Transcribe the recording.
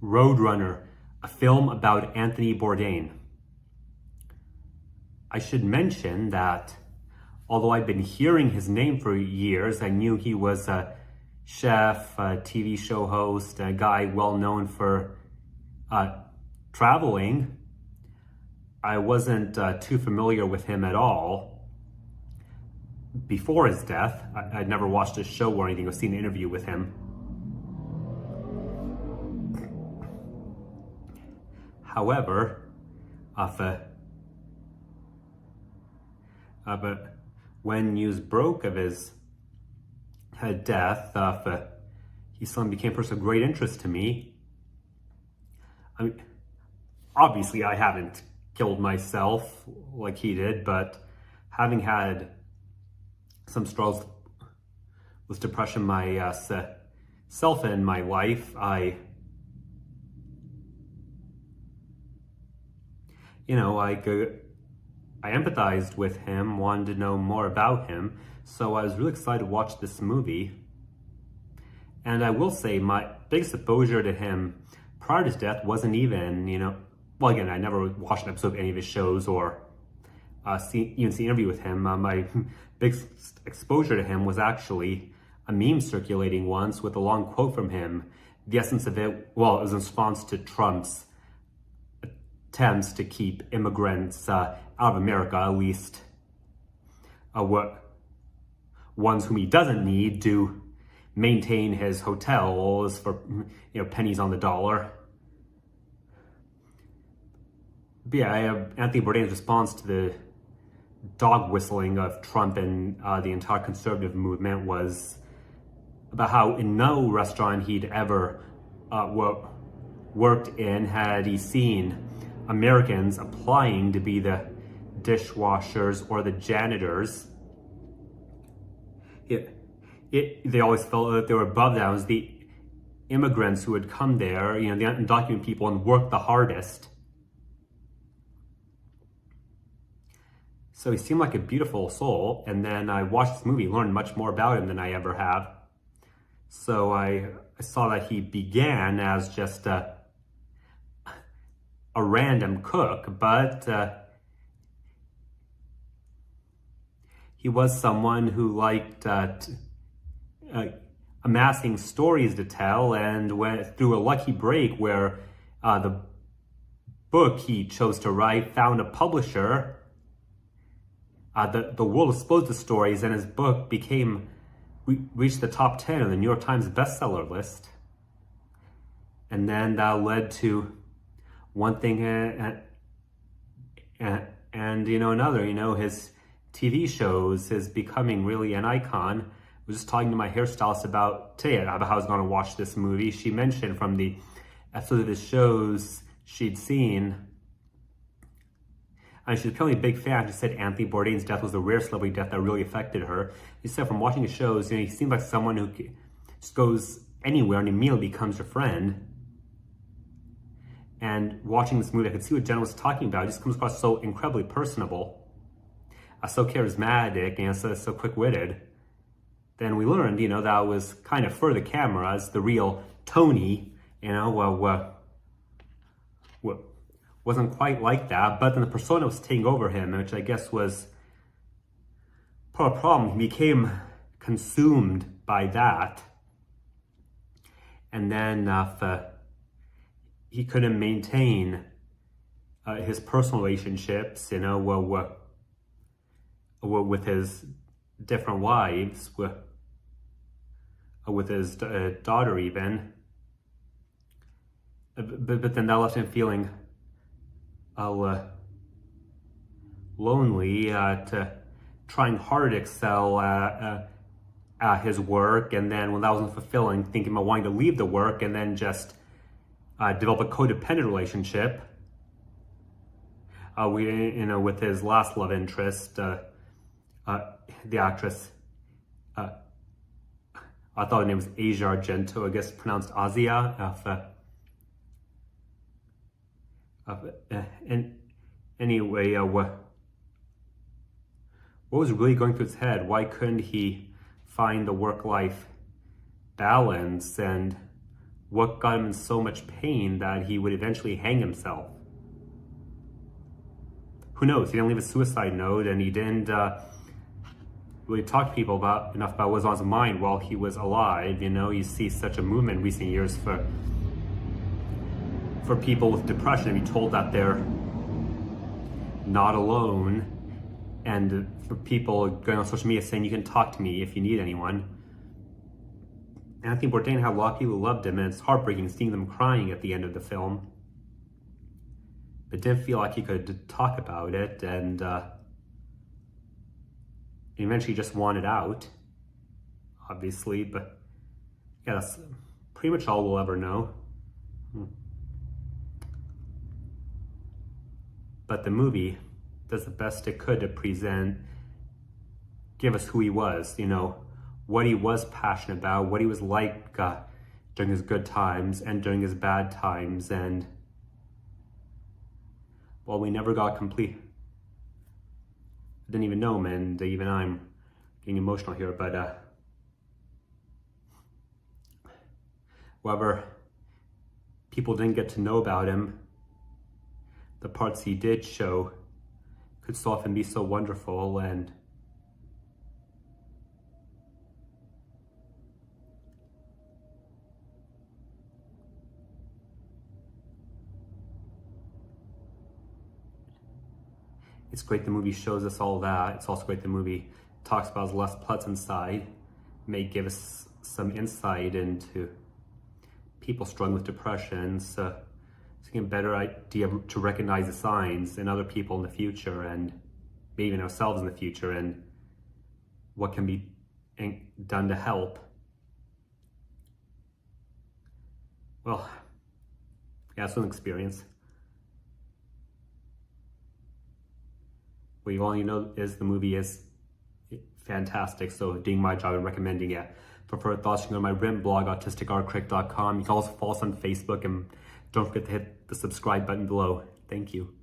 Roadrunner, a film about Anthony Bourdain. I should mention that although I've been hearing his name for years, I knew he was a chef, a TV show host, a guy well known for traveling. I wasn't too familiar with him at all before his death. I'd never watched a show or anything or seen an interview with him. However, but when news broke of his death, he suddenly became a person of great interest to me. I mean, obviously I haven't killed myself like he did, but having had some struggles with depression myself in my life, I empathized with him, wanted to know more about him, so I was really excited to watch this movie. And I will say my biggest exposure to him prior to his death wasn't even, well, again, I never watched an episode of any of his shows or seen an interview with him. My biggest exposure to him was actually a meme circulating once with a long quote from him. The essence of it, well, it was in response to Trump's attempts to keep immigrants out of America, at least ones whom he doesn't need to maintain his hotels for pennies on the dollar. But yeah, Anthony Bourdain's response to the dog whistling of Trump and the entire conservative movement was about how in no restaurant he'd ever worked in had he seen Americans applying to be the dishwashers or the janitors. They always felt that they were above that. It was the immigrants who would come there, the undocumented people, and work the hardest. So he seemed like a beautiful soul, and then I watched this movie, learned much more about him than I ever have. So I saw that he began as just a random cook, but he was someone who liked amassing stories to tell, and went through a lucky break where the book he chose to write found a publisher. The world exposed the stories, and his book reached the top 10 on the New York Times bestseller list. And then that led to one thing and another. His TV shows, his becoming really an icon. I was just talking to my hairstylist about how I was going to watch this movie. She mentioned from the episodes of his shows she'd seen, and she's apparently a big fan. She said Anthony Bourdain's death was the rare celebrity death that really affected her. She said from watching his shows, he seemed like someone who just goes anywhere and immediately becomes your friend. And watching this movie, I could see what Jen was talking about. It just comes across so incredibly personable, so charismatic, and so quick-witted. Then we learned, that was kind of for the cameras. The real Tony, wasn't quite like that. But then the persona was taking over him, which I guess was part of the problem. He became consumed by that. And then he couldn't maintain his personal relationships, with his different wives, with his daughter even. But then that left him feeling lonely, trying hard to excel at his work, and then when that wasn't fulfilling, thinking about wanting to leave the work and then just develop a codependent relationship with his last love interest, the actress. I thought her name was Asia Argento, I guess pronounced Asia. And anyway, what was really going through his head? Why couldn't he find the work-life balance and what got him in so much pain that he would eventually hang himself. Who knows? He didn't leave a suicide note, and he didn't really talk to people enough about what was on his mind while he was alive. You know, you see such a movement in recent years for people with depression to be told that they're not alone, and for people going on social media saying you can talk to me if you need anyone. Anthony Bourdain had a lot of people who loved him, and it's heartbreaking seeing them crying at the end of the film. But didn't feel like he could talk about it, and eventually just wanted out, obviously. But yeah, that's pretty much all we'll ever know. But the movie does the best it could to give us who he was, you know, what he was passionate about, what he was like during his good times and during his bad times. And well, we never got complete. I didn't even know him, and even I'm getting emotional here, but however people didn't get to know about him, the parts he did show could so often be so wonderful. And it's great the movie shows us all that. It's also great the movie talks about his less pleasant side, may give us some insight into people struggling with depression, so getting a better idea to recognize the signs in other people in the future, and maybe even ourselves in the future, and what can be done to help. Well, yeah, it's an experience. What you all know is the movie is fantastic, so doing my job in recommending it. For further thoughts, you can go to my written blog, autisticartcritic.com. You can also follow us on Facebook, and don't forget to hit the subscribe button below. Thank you.